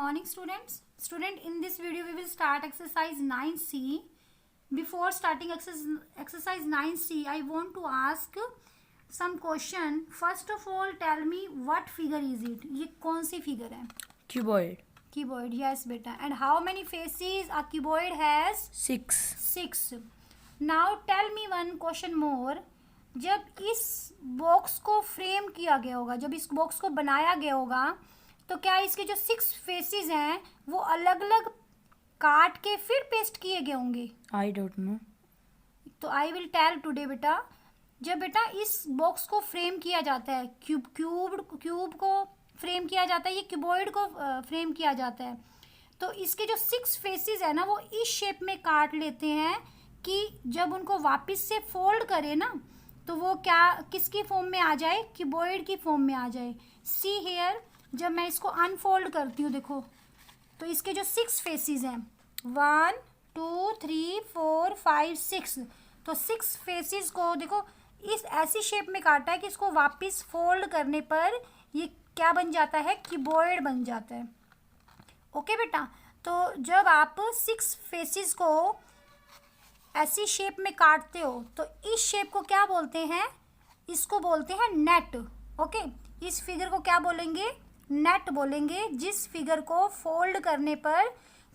Morning student, in this video we will start exercise 9c. Before starting exercise 9c, I want to ask some question. First of all, tell me what figure is it? ये कौन सी figure है? Cuboid, yes beta. And how many faces a cuboid has? 6. Now tell me one question more. जब इस box को frame किया गया होगा, जब इस बॉक्स को बनाया गया होगा, तो क्या इसके जो 6 फेसेस हैं वो अलग अलग काट के फिर पेस्ट किए गए होंगे? I don't know. तो आई विल टेल टुडे बेटा. जब बेटा इस बॉक्स को फ्रेम किया जाता है, क्यूब को फ्रेम किया जाता है, ये क्यूबॉइड को फ्रेम किया जाता है, तो इसके जो 6 फेसेस है ना वो इस शेप में काट लेते हैं कि जब उनको वापस से फोल्ड करें ना तो वो क्या किसकी फॉर्म में आ जाए? क्यूबॉइड की फॉर्म में आ जाए. सी हेयर, जब मैं इसको अनफोल्ड करती हूँ देखो, तो इसके जो 6 फेसेस हैं 1 2 3 4 5 6, तो 6 फेसेस को देखो इस ऐसी शेप में काटा है कि इसको वापस फोल्ड करने पर ये क्या बन जाता है? क्यूबॉइड बन जाता है. ओके बेटा, तो जब आप 6 फेसेस को ऐसी शेप में काटते हो तो इस शेप को क्या बोलते हैं? इसको बोलते हैं नेट. ओके, इस फिगर को क्या बोलेंगे? नेट बोलेंगे. जिस फिगर को फोल्ड करने पर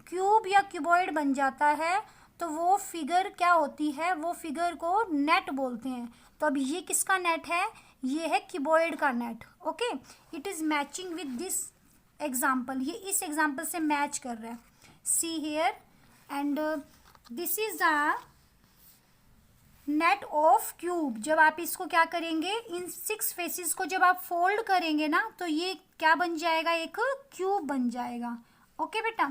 क्यूब या क्यूबॉइड बन जाता है तो वो फिगर क्या होती है? वो फिगर को नेट बोलते हैं. तो अब ये किसका नेट है? ये है क्यूबॉइड का net. Okay, it is matching with this example. ये इस एग्जाम्पल से मैच कर रहा है. See here, and this is the net of cube. जब आप इसको क्या करेंगे, इन 6 फेसेस को जब आप फोल्ड करेंगे ना तो ये क्या बन जाएगा? एक क्यूब बन जाएगा. ओके बेटा,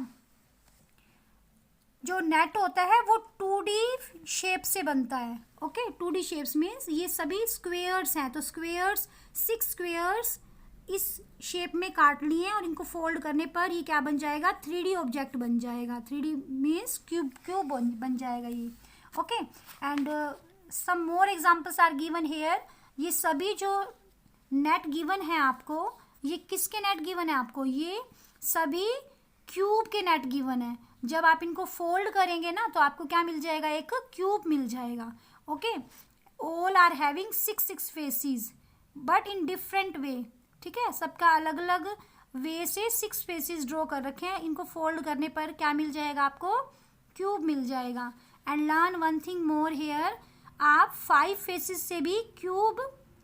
जो नेट होता है वो 2D शेप से बनता है. ओके, 2D शेप्स मीन्स ये सभी स्क्वेयर्स हैं, तो स्क्वेयर्स 6 स्क्वेयर्स इस शेप में काट लिए और इनको फोल्ड करने पर ये क्या बन जाएगा? 3D ऑब्जेक्ट बन जाएगा. 3D मीन्स क्यूब बन जाएगा ये. Okay, and some more examples are given here. ये सभी जो नेट गिवन है आपको, ये किसके नेट गिवन है आपको? ये सभी क्यूब के नेट गिवन है. जब आप इनको फोल्ड करेंगे ना तो आपको क्या मिल जाएगा? एक क्यूब मिल जाएगा. Okay, all are having 6 faces but in different way. ठीक है, सबका अलग अलग वे से 6 फेसेस ड्रॉ कर रखे हैं. इनको फोल्ड करने पर क्या मिल जाएगा आपको? क्यूब मिल जाएगा. And learn one thing more here, आप 5 फेसेस से भी क्यूब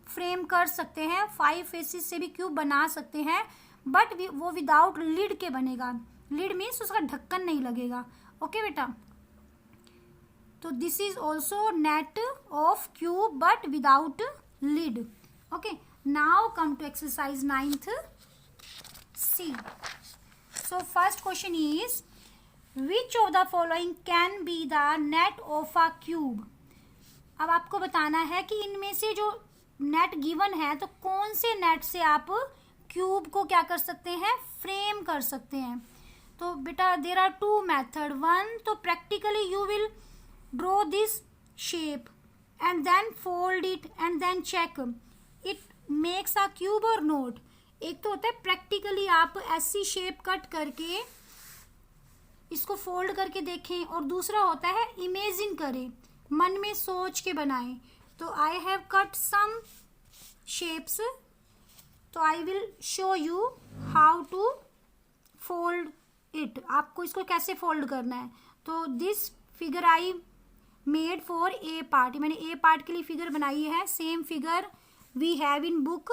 फ्रेम कर सकते हैं, 5 फेसेस से भी क्यूब बना सकते हैं, बट वो विदाउट लिड के बनेगा. लिड मीन्स उसका ढक्कन नहीं लगेगा. ओके बेटा, तो this is also net of cube but without lid. Okay, now come to exercise 9th C. So first question is, which of the following can be the net of a cube? अब आपको बताना है कि इनमें से जो net given है तो कौन से नेट से आप क्यूब को क्या कर सकते हैं? फ्रेम कर सकते हैं. तो बेटा देर आर 2 मेथड. वन, तो practically you will draw this shape and then fold it and then check it makes a cube or not. एक तो होता है प्रैक्टिकली आप ऐसी शेप कट करके इसको फोल्ड करके देखें, और दूसरा होता है इमेजिन करें, मन में सोच के बनाएं. तो I have cut some shapes, तो I will show you how to fold it. आपको इसको कैसे फोल्ड करना है. तो this figure I made for A part. मैंने ए पार्ट के लिए फिगर बनाई है. Same figure we have in book.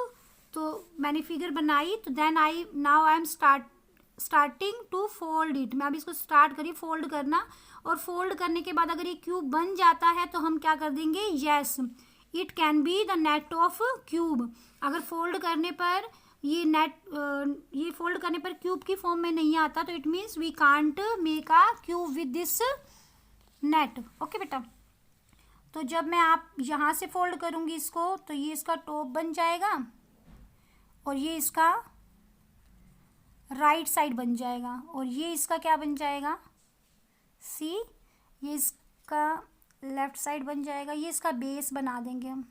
तो मैंने फिगर बनाई, तो then now I am starting to fold it. मैं अब इसको स्टार्ट करी फोल्ड करना, और फोल्ड करने के बाद अगर ये क्यूब बन जाता है तो हम क्या कर देंगे? Yes, it can be the net of cube. अगर फोल्ड करने पर ये फोल्ड करने पर क्यूब की फॉर्म में नहीं आता तो it means we can't make a cube with this net. Okay बेटा, तो जब मैं आप यहाँ से फोल्ड करूँगी इसको तो ये इसका टॉप बन जाएगा और ये इसका राइट साइड बन जाएगा, और ये इसका क्या बन जाएगा? सी, ये इसका लेफ्ट साइड बन जाएगा. ये इसका बेस बना देंगे हम.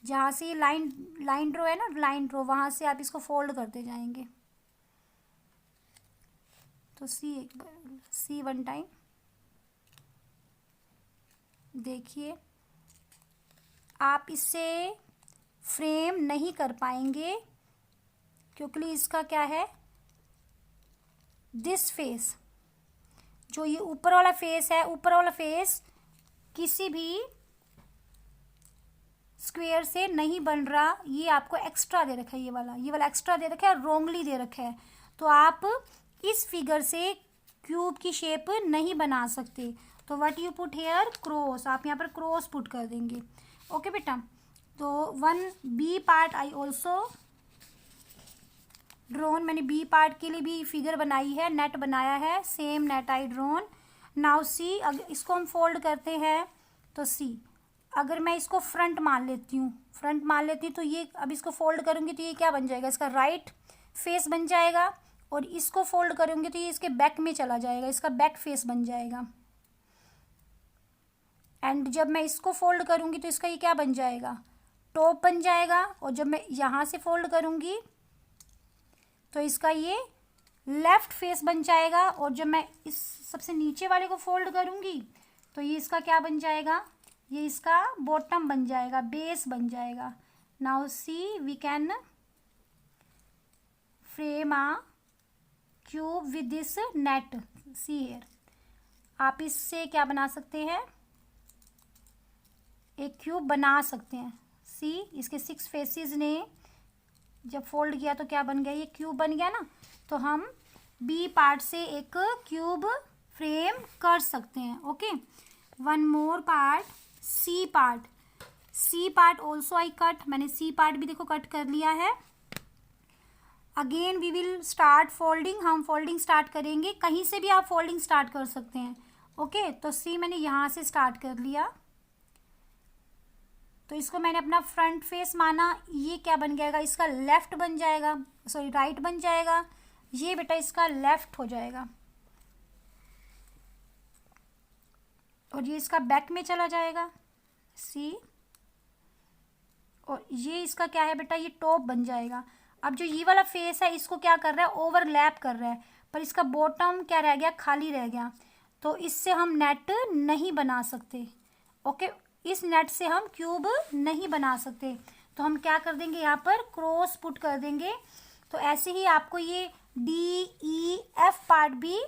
जहाँ से ये लाइन ड्रॉ है ना, लाइन ड्रॉ, वहाँ से आप इसको फोल्ड करते जाएंगे. तो सी वन टाइम देखिए, आप इससे फ्रेम नहीं कर पाएंगे क्योंकि इसका क्या है, दिस फेस, जो ये ऊपर वाला फेस है, ऊपर वाला फेस किसी भी स्क्वायर से नहीं बन रहा। ये आपको एक्स्ट्रा दे रखा है, ये वाला एक्स्ट्रा दे रखा है, रोंगली दे रखा है। तो आप इस फिगर से क्यूब की शेप नहीं बना सकते। तो what you put here, cross, आप यहाँ पर क्रॉस पुट कर देंगे। ओके बेटा, तो 1B part I also drone, मैंने बी पार्ट के लिए भी फिगर बनाई है, नेट बनाया है, सेम नेट आई ड्रोन। नाउ सी, अगर इसको हम फोल्ड करते हैं तो सी, अगर मैं इसको फ्रंट मान लेती हूँ, तो ये अब इसको फोल्ड करूँगी तो ये क्या बन जाएगा, इसका राइट फेस बन जाएगा। और इसको फोल्ड करूँगी तो ये इसके बैक में चला जाएगा, इसका बैक फेस बन जाएगा। एंड जब मैं इसको फोल्ड करूँगी तो इसका ये क्या बन जाएगा, टॉप बन जाएगा। और जब मैं यहाँ से फोल्ड करूँगी तो इसका ये लेफ्ट फेस बन जाएगा। और जब मैं इस सबसे नीचे वाले को फोल्ड करूँगी तो ये इसका क्या बन जाएगा, ये इसका बॉटम बन जाएगा, बेस बन जाएगा। Now see, we can frame a cube with this net. See here, आप इससे क्या बना सकते हैं, एक क्यूब बना सकते हैं। सी, इसके 6 फेसेस ने जब फोल्ड किया तो क्या बन गया, ये क्यूब बन गया ना। तो हम बी पार्ट से एक क्यूब फ्रेम कर सकते हैं। Okay, one more part, C part also I cut, मैंने सी पार्ट भी देखो कट कर लिया है। Again we will start folding, हम फोल्डिंग स्टार्ट करेंगे, कहीं से भी आप फोल्डिंग स्टार्ट कर सकते हैं। ओके, तो सी मैंने यहाँ से स्टार्ट कर लिया, तो इसको मैंने अपना फ्रंट फेस माना। ये क्या बन जाएगा, इसका लेफ्ट बन जाएगा, सॉरी राइट बन जाएगा। ये बेटा इसका लेफ्ट हो जाएगा और ये इसका बैक में चला जाएगा, सी। और ये इसका क्या है बेटा, ये टॉप बन जाएगा। अब जो ये वाला फेस है इसको क्या कर रहा है, ओवरलैप कर रहा है, पर इसका बॉटम क्या रह गया, खाली रह गया। तो इससे हम नेट नहीं बना सकते। ओके, इस नेट से हम क्यूब नहीं बना सकते। तो हम क्या कर देंगे, यहाँ पर क्रॉस पुट कर देंगे। तो ऐसे ही आपको ये DEF पार्ट भी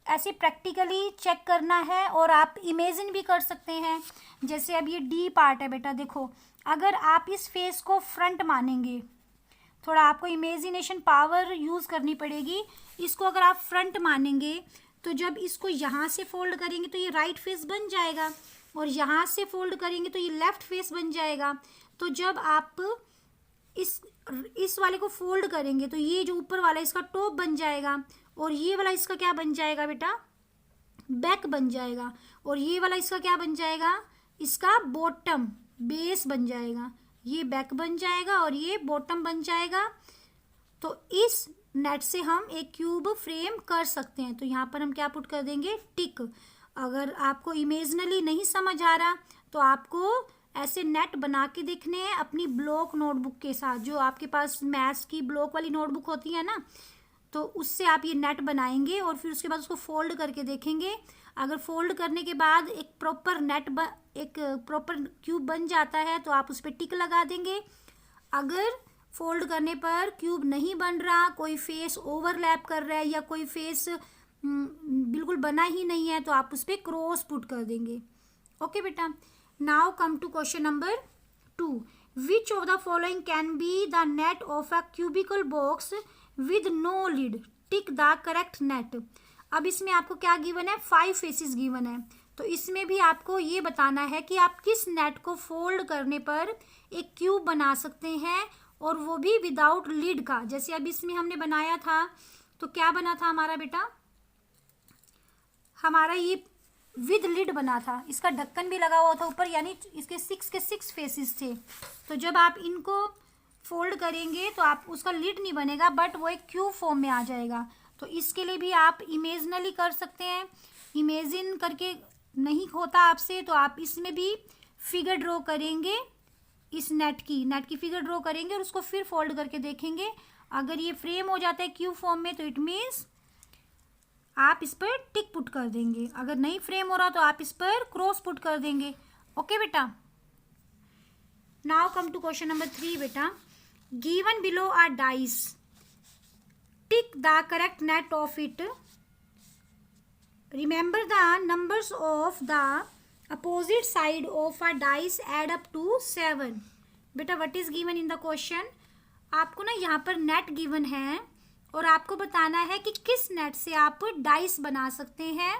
ऐसे प्रैक्टिकली चेक करना है और आप इमेजिन भी कर सकते हैं। जैसे अब ये डी पार्ट है बेटा, देखो अगर आप इस फेस को फ्रंट मानेंगे, थोड़ा आपको इमेजिनेशन पावर यूज़ करनी पड़ेगी। इसको अगर आप फ्रंट मानेंगे तो जब इसको यहाँ से फोल्ड करेंगे तो ये राइट फेस बन जाएगा, और यहाँ से फोल्ड करेंगे तो ये लेफ्ट फेस बन जाएगा। तो जब आप इस वाले को फोल्ड करेंगे तो ये जो ऊपर वाला इसका टॉप बन जाएगा, और ये वाला इसका क्या बन जाएगा बेटा, बैक बन जाएगा। और ये वाला इसका क्या बन जाएगा, इसका बॉटम, बेस बन जाएगा। ये बैक बन जाएगा और ये बॉटम बन जाएगा। तो इस नेट से हम एक क्यूब फ्रेम कर सकते हैं। तो यहाँ पर हम क्या पुट कर देंगे, टिक। अगर आपको इमेजनली नहीं समझ आ रहा तो आपको ऐसे नेट बना के देखने हैं अपनी ब्लॉक नोटबुक के साथ, जो आपके पास मैथ्स की ब्लॉक वाली नोटबुक होती है ना, तो उससे आप ये नेट बनाएंगे और फिर उसके बाद उसको फोल्ड करके देखेंगे। अगर फोल्ड करने के बाद एक प्रॉपर एक प्रॉपर क्यूब बन जाता है तो आप उस पर टिक लगा देंगे। अगर फोल्ड करने पर क्यूब नहीं बन रहा, कोई फेस ओवरलैप कर रहा है या कोई फेस बिल्कुल बना ही नहीं है, तो आप उस पर क्रॉस पुट कर देंगे। ओके बेटा, now come to question number 2। Which of the following can be the net of a cubical box with no lid, tick the correct net. अब इसमें आपको क्या गिवन है, 5 फेसेस गिवन है। तो इसमें भी आपको ये बताना है कि आप किस नेट को फोल्ड करने पर एक क्यूब बना सकते हैं, और वो भी विदाउट लिड का। जैसे अब इसमें हमने बनाया था तो क्या बना था हमारा बेटा, हमारा ये विद लिड बना था, इसका ढक्कन भी लगा हुआ था ऊपर, यानी इसके 6 फेसेस थे। तो जब आप इनको फोल्ड करेंगे तो आप उसका लिड नहीं बनेगा, बट वो एक क्यूब फॉर्म में आ जाएगा। तो इसके लिए भी आप इमेजनली कर सकते हैं। इमेजिन करके नहीं होता आपसे तो आप इसमें भी फिगर ड्रॉ करेंगे, इस नेट की फिगर ड्रॉ करेंगे और उसको फिर फोल्ड करके देखेंगे। अगर ये फ्रेम हो जाता है क्यूब फॉर्म में तो इट मीन्स आप इस पर टिक पुट कर देंगे, अगर नहीं फ्रेम हो रहा तो आप इस पर क्रॉस पुट कर देंगे। ओके बेटा, now come to question number 3 बेटा। Given below are dice, tick the correct net of it, remember the numbers of the opposite side of a dice add up to 7। बेटा what is given in the question, आपको ना यहाँ पर net given है और आपको बताना है कि किस नेट से आप डाइस बना सकते हैं।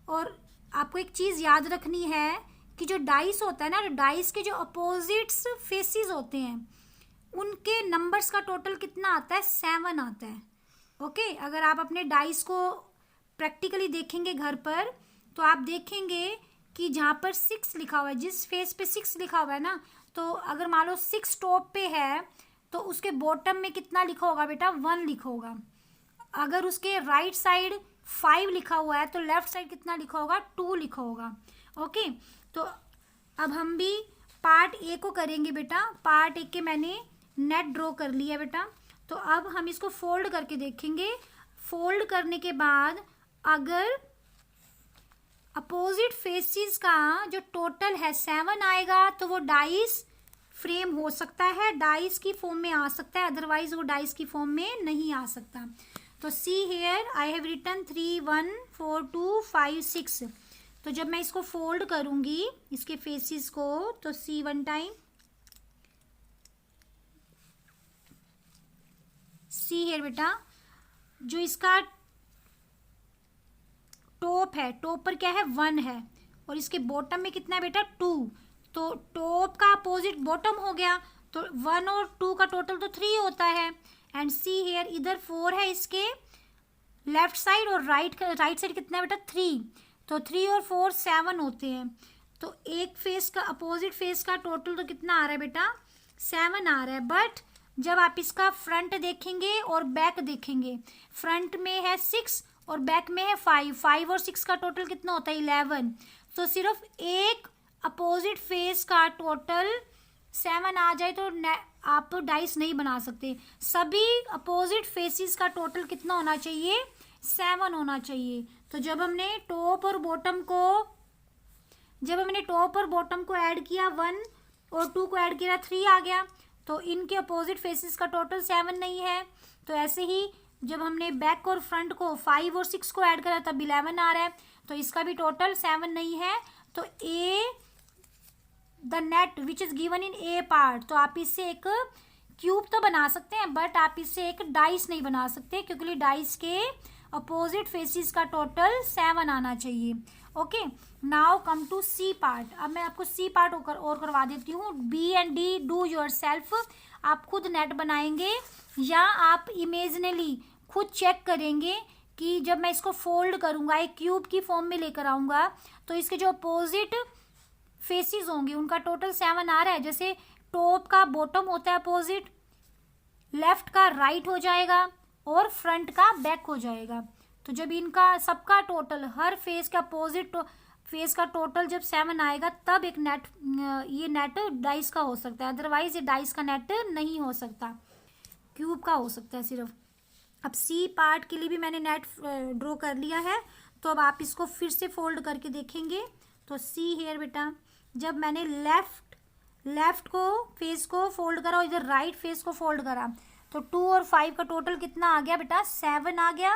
और आपको एक चीज़ याद रखनी है कि जो डाइस होता है ना, डाइस के जो अपोजिट्स फेसिस होते हैं उनके नंबर्स का टोटल कितना आता है, 7 आता है। ओके, अगर आप अपने डाइस को प्रैक्टिकली देखेंगे घर पर तो आप देखेंगे कि जहाँ पर 6 लिखा हुआ है, जिस फेस पे 6 लिखा हुआ है ना, तो अगर मान लो 6 टॉप पे है तो उसके बॉटम में कितना लिखा होगा बेटा, 1 लिखा होगा। अगर उसके राइट साइड 5 लिखा हुआ है तो लेफ्ट साइड कितना लिखा होगा, 2 लिखा होगा। ओके, तो अब हम भी पार्ट ए को करेंगे बेटा। पार्ट ए के मैंने नेट ड्रॉ कर लिया बेटा, तो अब हम इसको फोल्ड करके देखेंगे। फोल्ड करने के बाद अगर अपोजिट फेसिस का जो टोटल है 7 आएगा तो वो डाइस फ्रेम हो सकता है, डाइस की फॉर्म में आ सकता है, अदरवाइज वो डाइस की फॉर्म में नहीं आ सकता। तो see here I have written 3 1 4 2 5 6। तो जब मैं इसको फोल्ड करूंगी इसके फेसिस को तो सी 1 टाइम, सी हेयर बेटा, जो इसका टॉप है, टॉप पर क्या है, 1 है और इसके बॉटम में कितना है बेटा, 2। तो टॉप का अपोजिट बॉटम हो गया, तो 1 और 2 का टोटल तो 3 होता है। एंड सी हेयर इधर 4 है इसके लेफ्ट साइड और राइट साइड कितना है बेटा, 3। तो 3 और 4 7 होते हैं। तो एक फेस का अपोजिट फेस का टोटल तो कितना आ रहा है बेटा, 7 आ रहा है। बट जब आप इसका फ्रंट देखेंगे और बैक देखेंगे, फ्रंट में है 6 और बैक में है 5, 5 और 6 का टोटल कितना होता है, 11। तो सिर्फ एक अपोजिट फेस का टोटल 7 आ जाए तो आप डाइस नहीं बना सकते। सभी अपोजिट फेसिस का टोटल कितना होना चाहिए, 7 होना चाहिए। तो जब हमने टॉप और बॉटम को ऐड किया, 1 और 2 को ऐड किया 3 आ गया, तो इनके अपोजिट फेसिस का टोटल 7 नहीं है। तो ऐसे ही जब हमने बैक और फ्रंट को 5 और 6 को ऐड करा तब 11 आ रहा है, तो इसका भी टोटल 7 नहीं है। तो A the net which is given in A part, तो आप इससे एक क्यूब तो बना सकते हैं बट आप इससे एक डाइस नहीं बना सकते, क्योंकि डाइस के अपोजिट फेसिस का टोटल 7 आना चाहिए। Okay, now come to C part. अब मैं आपको सी पार्ट और करवा देती हूँ। B and D do yourself, आप खुद नेट बनाएंगे या आप इमेजिनली खुद चेक करेंगे कि जब मैं इसको फोल्ड करूंगा, एक क्यूब की फॉर्म में लेकर आऊंगा, तो इसके जो अपोजिट फेसिस होंगे उनका टोटल 7 आ रहा है। जैसे टॉप का बॉटम होता है अपोजिट, लेफ्ट का राइट हो जाएगा और फ्रंट का बैक हो जाएगा। तो जब इनका सबका टोटल, हर फेस का अपोजिट फेस का टोटल जब 7 आएगा तब एक नेट, ये नेट डाइस का हो सकता है, अदरवाइज ये डाइस का नेट नहीं हो सकता, क्यूब का हो सकता है सिर्फ। अब सी पार्ट के लिए भी मैंने नेट ड्रॉ कर लिया है, तो अब आप इसको फिर से फोल्ड करके देखेंगे। तो सी हेयर बेटा, जब मैंने लेफ्ट को फेस को फोल्ड करा और इधर राइट फेस को फोल्ड करा तो 2 और 5 का टोटल कितना आ गया बेटा, 7 आ गया।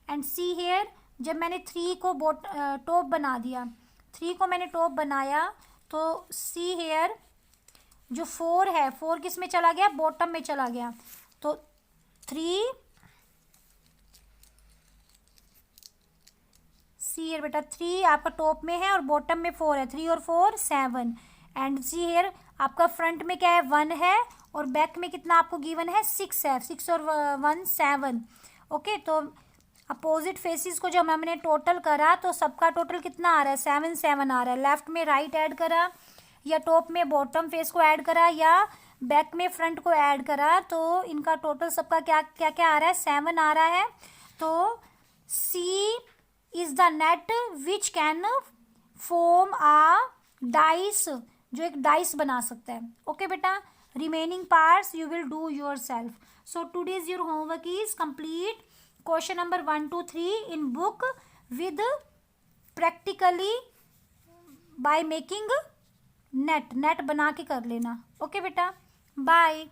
एंड सी हेयर, जब मैंने 3 को टॉप बना दिया, 3 को मैंने टॉप बनाया, तो सी हेयर जो 4 है, 4 किस में चला गया, बॉटम में चला गया। तो 3 सी हेयर बेटा, 3 आपका टॉप में है और बॉटम में 4 है, 3 और 4 7। एंड सी हेयर आपका फ्रंट में क्या है, 1 है और बैक में कितना आपको गिवन है, 6 है, 6 और 1 7। ओके, तो अपोजिट फेसिस को जब हमने टोटल करा तो सबका टोटल कितना आ रहा है, 7 7 आ रहा है। लेफ्ट में राइट ऐड करा या टॉप में बॉटम फेस को ऐड करा या बैक में फ्रंट को ऐड करा तो इनका टोटल सबका क्या क्या क्या आ रहा है, 7 आ रहा है। तो C is the net which can form a dice, जो एक डाइस बना सकता है। ओके बेटा, remaining parts you will do yourself. So today's your homework is complete. Question number 1 2 3 in book with practically by making net बना के कर लेना। ओके बेटा, बाय।